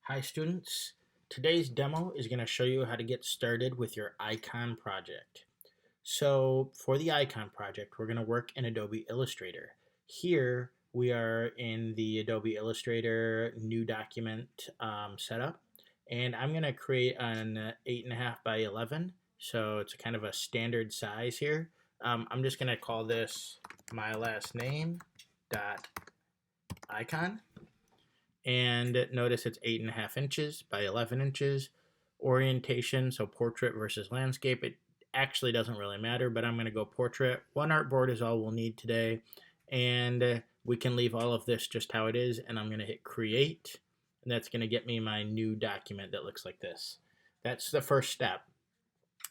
Hi students, today's demo is going to show you how to get started with your icon project. So for the icon project, we're going to work in Adobe Illustrator. Here we are in the Adobe Illustrator new document setup, and I'm going to create an 8.5 by 11, so it's a kind of a standard size here. I'm just going to call this my last name dot icon, and notice it's 8.5 inches by 11 inches. Orientation, so portrait versus landscape, it actually doesn't really matter, but I'm going to go portrait. One artboard is all we'll need today, and we can leave all of this just how it is, and I'm going to hit create, and that's going to get me my new document that looks like this. That's the first step.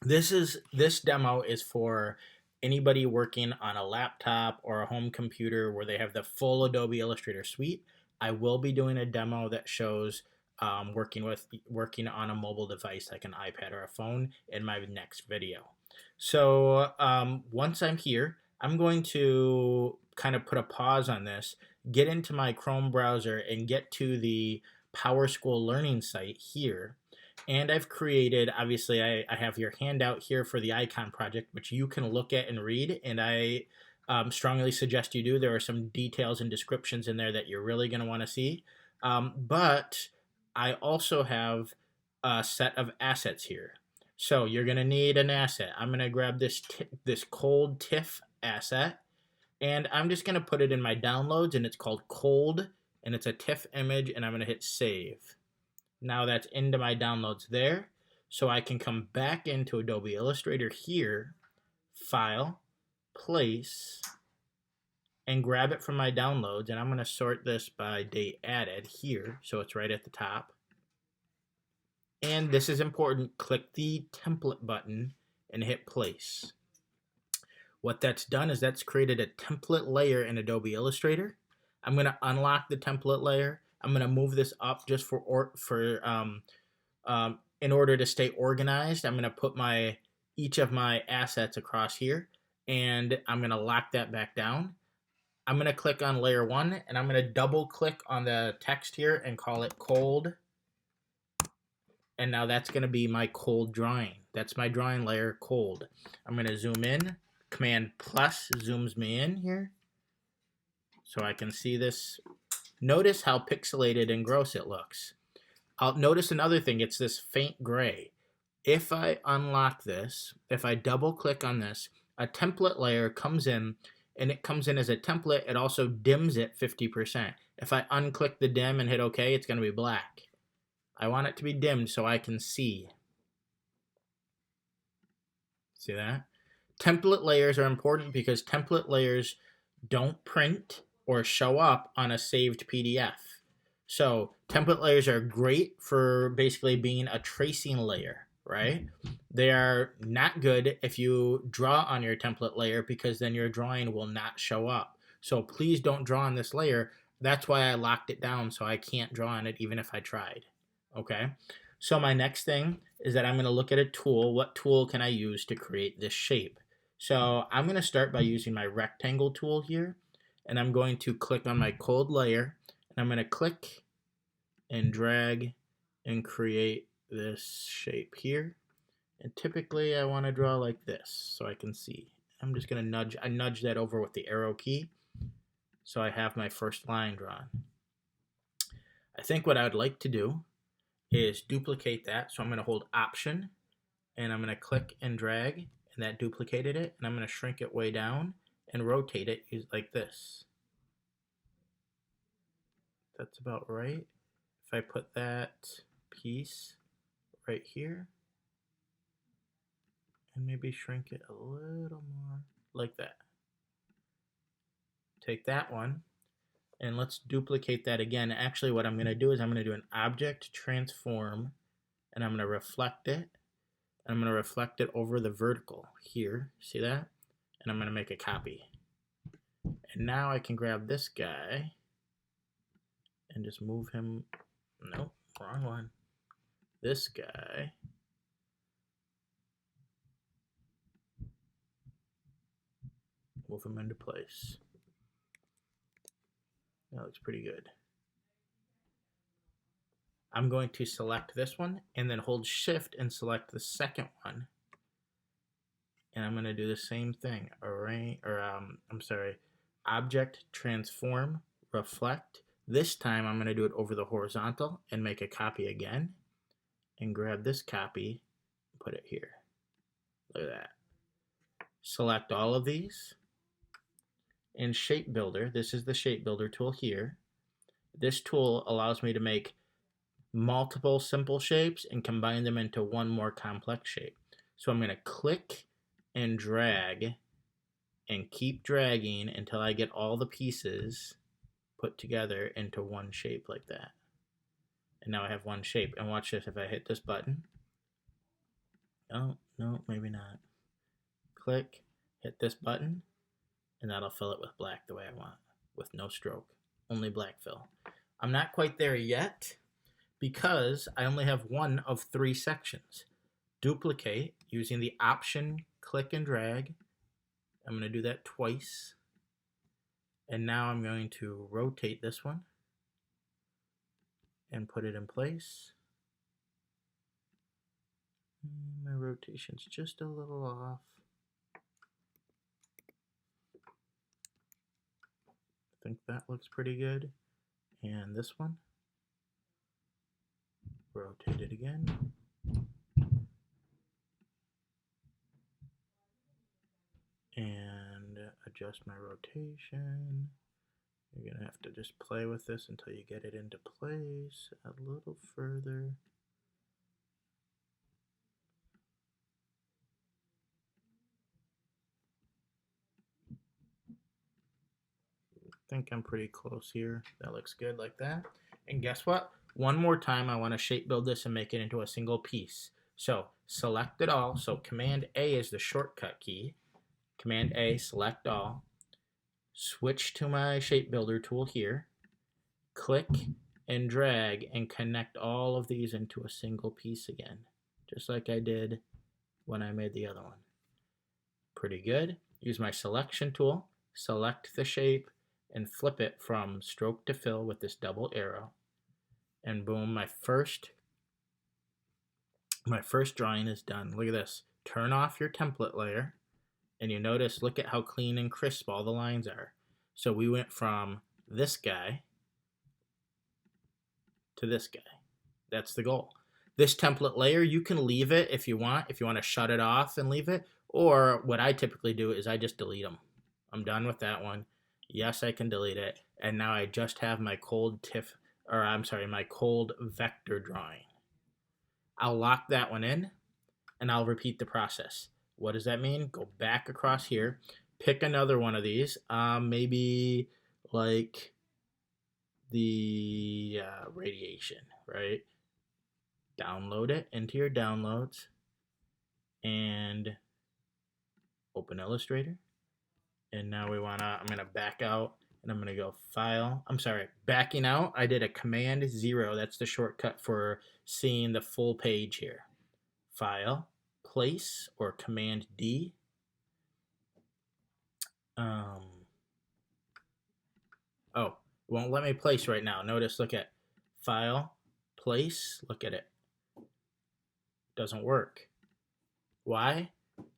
This demo is for anybody working on a laptop or a home computer where they have the full Adobe Illustrator suite. I will be doing a demo that shows working on a mobile device like an iPad or a phone in my next video. So once I'm here, I'm going to kind of put a pause on this, get into my Chrome browser, and get to the PowerSchool Learning site here. And I've created, obviously, I have your handout here for the icon project, which you can look at and read. And I strongly suggest you do. There are some details and descriptions in there that you're really going to want to see. But I also have a set of assets here. So you're going to need an asset. I'm going to grab this cold TIFF asset, and I'm just going to put it in my downloads, and it's called cold, and it's a TIFF image, and I'm going to hit save. Now that's into my downloads there. So I can come back into Adobe Illustrator here, File, Place, and grab it from my downloads. And I'm going to sort this by date added here, so it's right at the top. And this is important. Click the template button and hit place. What that's done is that's created a template layer in Adobe Illustrator. I'm going to unlock the template layer. I'm going to move this up just in order to stay organized. I'm going to put each of my assets across here, and I'm going to lock that back down. I'm going to click on layer 1, and I'm going to double click on the text here and call it cold. And now that's going to be my cold drawing. That's my drawing layer, cold. I'm going to zoom in. Command plus zooms me in here so I can see this. Notice how pixelated and gross it looks. I'll notice another thing. It's this faint gray. If I unlock this, if I double click on this, a template layer comes in, and it comes in as a template. It also dims it 50%. If I unclick the dim and hit OK, it's going to be black. I want it to be dimmed so I can see. See that? Template layers are important because template layers don't print or show up on a saved PDF. So template layers are great for basically being a tracing layer, right? They are not good if you draw on your template layer because then your drawing will not show up. So please don't draw on this layer. That's why I locked it down so I can't draw on it even if I tried. Okay? So my next thing is that I'm going to look at a tool. What tool can I use to create this shape? So I'm going to start by using my rectangle tool here, and I'm going to click on my cold layer, and I'm going to click and drag and create this shape here. And typically I want to draw like this so I can see. I'm just going to nudge that over with the arrow key so I have my first line drawn. I think what I would like to do is duplicate that. So I'm going to hold Option, and I'm going to click and drag, and that duplicated it. And I'm going to shrink it way down and rotate it like this. That's about right. If I put that piece right here, and maybe shrink it a little more like that. Take that one, and let's duplicate that again. Actually, what I'm going to do is I'm going to do an object transform, and I'm going to reflect it. I'm going to reflect it over the vertical here. See that? And I'm going to make a copy. And now I can grab this guy and just move him. Nope, wrong one. This guy. Move him into place. That looks pretty good. I'm going to select this one and then hold shift and select the second one. And I'm going to do the same thing. Object, transform, reflect. This time I'm going to do it over the horizontal and make a copy again and grab this copy and put it here. Look at that. Select all of these. In Shape Builder, this is the Shape Builder tool here. This tool allows me to make multiple simple shapes and combine them into one more complex shape. So I'm going to click and drag and keep dragging until I get all the pieces put together into one shape like that. And now I have one shape. And watch this, if I hit this button. Oh, no, maybe not. Click, hit this button, and that'll fill it with black the way I want, with no stroke, only black fill. I'm not quite there yet because I only have one of 3 sections. Duplicate using the option click and drag. I'm going to do that twice. And now I'm going to rotate this one and put it in place. My rotation's just a little off. I think that looks pretty good. And this one, rotate it again. And adjust my rotation. You're going to have to just play with this until you get it into place a little further. I think I'm pretty close here. That looks good like that. And guess what? One more time, I want to shape build this and make it into a single piece. So select it all. So Command A is the shortcut key. Command A, select all. Switch to my shape builder tool here. Click and drag and connect all of these into a single piece again, just like I did when I made the other one. Pretty good. Use my selection tool, select the shape, and flip it from stroke to fill with this double arrow. And boom, my first drawing is done. Look at this. Turn off your template layer, and you notice, look at how clean and crisp all the lines are. So we went from this guy to this guy. That's the goal. This template layer, you can leave it if you want to shut it off and leave it, or what I typically do is I just delete them. I'm done with that one. Yes, I can delete it, and now I just have my cold vector drawing. I'll lock that one in, and I'll repeat the process. What does that mean? Go back across here, pick another one of these, maybe like the radiation, right? Download it into your downloads and open Illustrator. And now I'm gonna back out and I'm gonna go File. Backing out, I did a Command 0. That's the shortcut for seeing the full page here. File, Place, or Command D. Oh, it won't let me place right now. Notice, look at File, Place, look at it. Doesn't work. Why?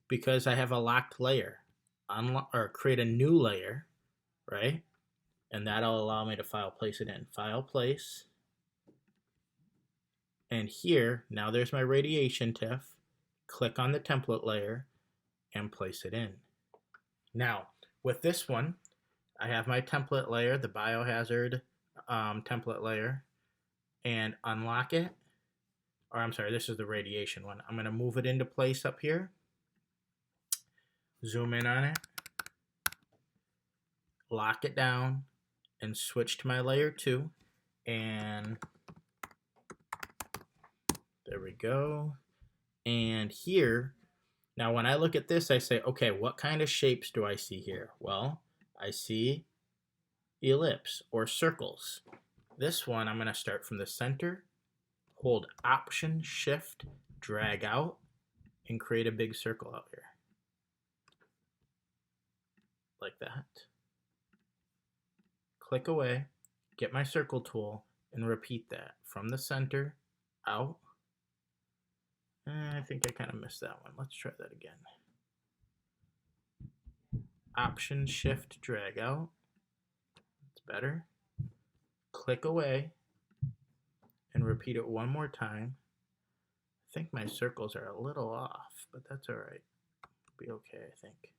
Because I have a locked layer. Create a new layer, right? And that'll allow me to file place it in. File place. And here, now there's my radiation TIFF. Click on the template layer and place it in. Now, with this one, I have my template layer, the biohazard template layer, and unlock it. This is the radiation one. I'm going to move it into place up here. Zoom in on it. Lock it down and switch to my layer 2. And there we go. And here, now when I look at this, I say, okay, what kind of shapes do I see here? Well, I see ellipse or circles. This one, I'm going to start from the center, hold Option, Shift, drag out, and create a big circle out here. Like that. Click away, get my circle tool, and repeat that from the center out. I think I kind of missed that one. Let's try that again. Option Shift drag out. That's better. Click away and repeat it one more time. I think my circles are a little off, but that's all right. Be okay, I think.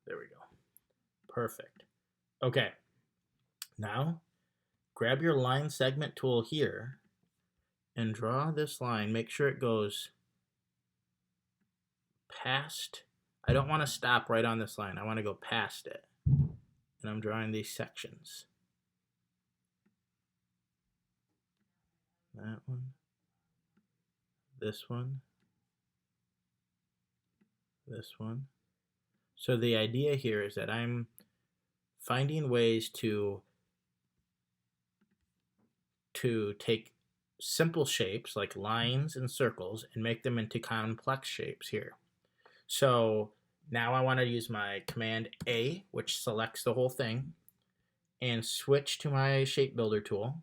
There we go. Perfect. Okay. Now, grab your line segment tool here and draw this line. Make sure it goes past. I don't want to stop right on this line. I want to go past it. And I'm drawing these sections. That one. This one. This one. So the idea here is that I'm finding ways to take simple shapes like lines and circles and make them into complex shapes here. So now I want to use my Command A, which selects the whole thing, and switch to my shape builder tool.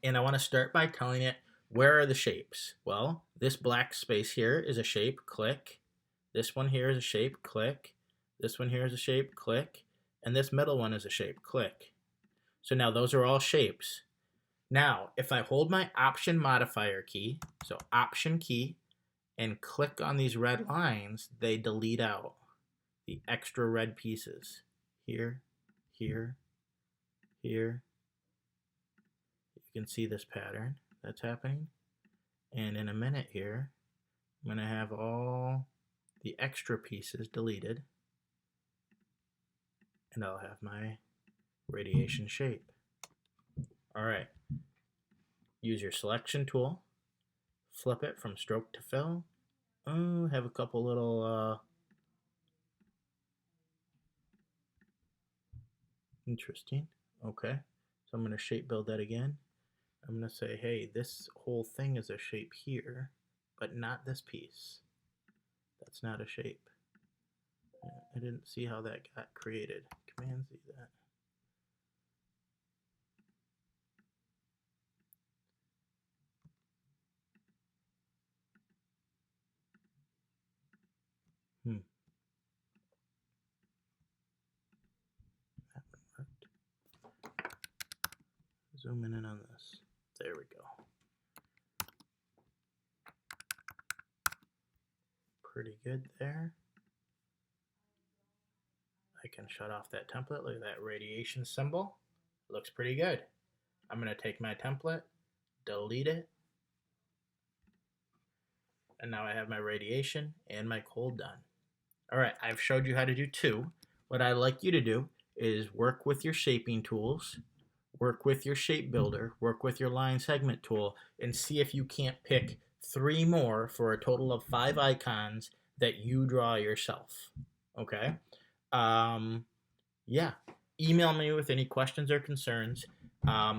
And I want to start by telling it, where are the shapes? Well, this black space here is a shape, click. This one here is a shape, click. This one here is a shape, click. And this middle one is a shape, click. So now those are all shapes. Now, if I hold my Option modifier key, so Option key, and click on these red lines, they delete out the extra red pieces. Here, here, here. You can see this pattern that's happening. And in a minute here, I'm going to have all the extra pieces deleted. And I'll have my radiation shape. All right. Use your selection tool. Flip it from stroke to fill. Have a couple little interesting. Okay. So I'm going to shape build that again. I'm going to say, hey, this whole thing is a shape here, but not this piece. That's not a shape. I didn't see how that got created. Command Z that. That one worked. Zoom in on this. There we go. Pretty good there. I can shut off that template. Look at that radiation symbol. Looks pretty good. I'm going to take my template, delete it, and now I have my radiation and my cold done. All right, I've showed you how to do two. What I'd like you to do is work with your shaping tools, work with your shape builder, work with your line segment tool, and see if you can't pick 3 more for a total of 5 icons that you draw yourself. Okay? Yeah. Email me with any questions or concerns.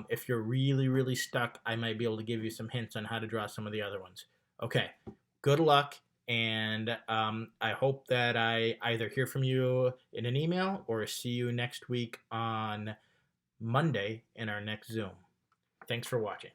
If you're really, really stuck, I might be able to give you some hints on how to draw some of the other ones. Okay. Good luck. And I hope that I either hear from you in an email or see you next week on Monday in our next Zoom. Thanks for watching.